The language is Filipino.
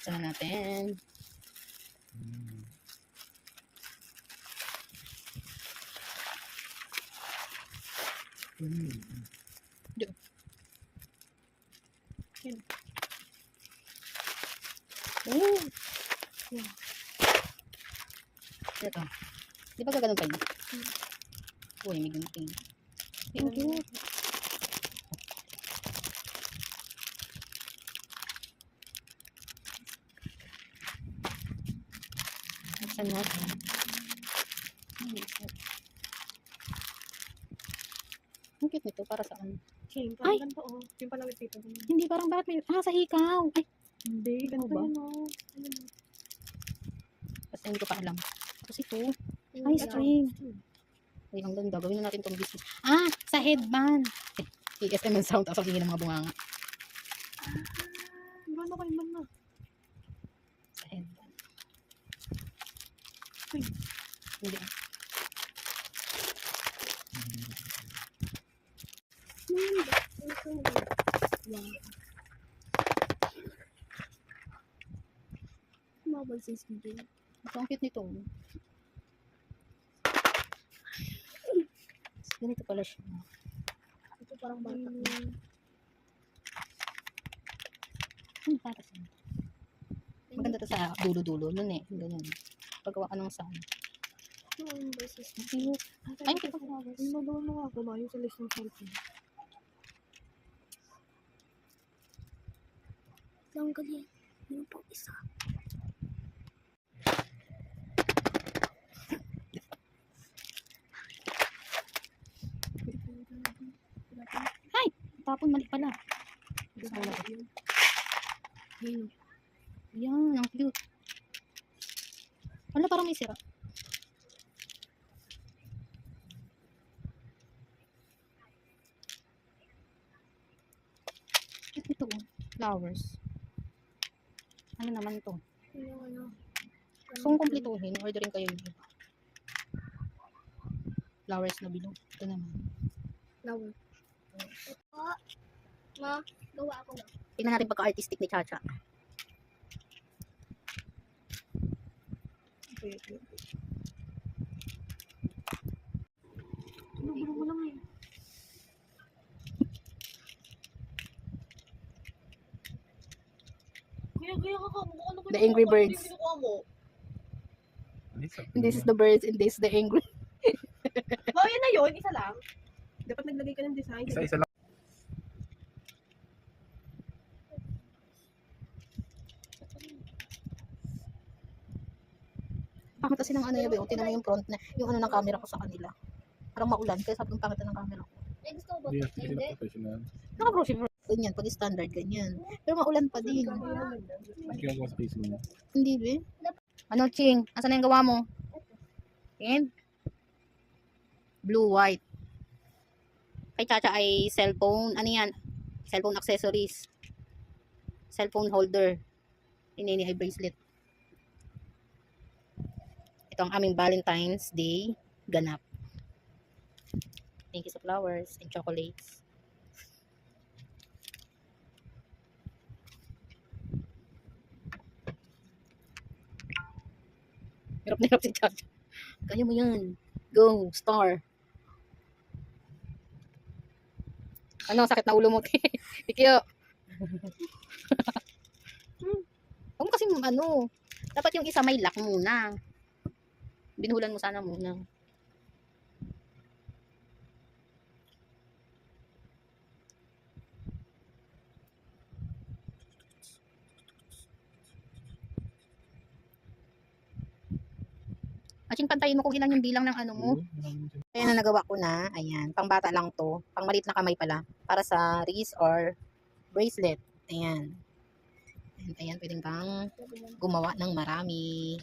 Buksan na natin. Diyo. Yan. Oh. Yeah. Ito. Di ba gaganon kayo? Uy, may gunting. Thank you. Buksan natin. Ang cute nito. Para saan? Okay, parang ganito oh. Yung palawit dito. Hindi, parang bakit may... sa hikaw. Ay, Hindi, ganito ba? yun oh. basta hindi ko pa alam. Tapos ito. Ay, string. Ay, ang ganda. Gawin na natin itong business. Sa headband. ASM and sound. Tapos ang ingin ng mga bunganga. Gano'n kayo man na? Sa headband. Uy. Hindi. Mabal sa sige. Ito ang cute nito. Ganito pala siya. Ito parang bata. Para saan? Maganda to sa dulo-dulo. Nun eh. Ganyan. Paggawa ka ng sound. Yung versus Cute. Ay, hindi pa yung nagawa mo ako ba? Yung sa list ng cellphone. Ang galing. Yung pang isa. Tapon, mali pala. Yan, ang cute. Wala, parang may sira. Ito, flowers. Ano naman to? So, kung kumplituhin, orderin kayo yung iba. Flowers na bilog. Ito naman. Flower. Ma, gawa ako na. Tingnan natin pagka-artistic ni Chacha. Ano mo lang eh. Gaya ka ka. The Angry Birds. This is the birds and this is the angry. Oh, yan na yun. Isa lang. Dapat naglagay ka ng design. Isa lang. Pangit kasi ng ano yun, tinan mo yung front na, yung ano ng camera ko sa kanila. Parang maulan, kaya sabi kong pangit ng camera ko. Gusto ko ba? Hindi natin sila professional. Naka-brochure ganyan, pag standard ganyan. Pero maulan pa din. Ikaw mo space mo. Hindi be? Ano, Ching? Asan na yung gawa mo? Tingin? Blue, white. Kay Chacha ay cellphone, ano yan? Cellphone accessories. Cellphone holder. Inini ay bracelet. Ito ang aming Valentine's Day ganap. Thank you sa flowers and chocolates. Hirap na hirap si Chacha. Kaya mo yan. Go, star. Ano, sakit na ulo mo. Tikyo. Huwag mo kasi ano. Dapat yung isa may lock muna. Binuhulan mo sana muna. Aching, pantayin mo kung ilan yung bilang ng ano mo. Ayan na, nagawa ko na. Ayan, pang bata lang to. Pang maliit na kamay pala. Para sa wrist or bracelet. Ayan. Ayan, pwedeng kang gumawa ng marami.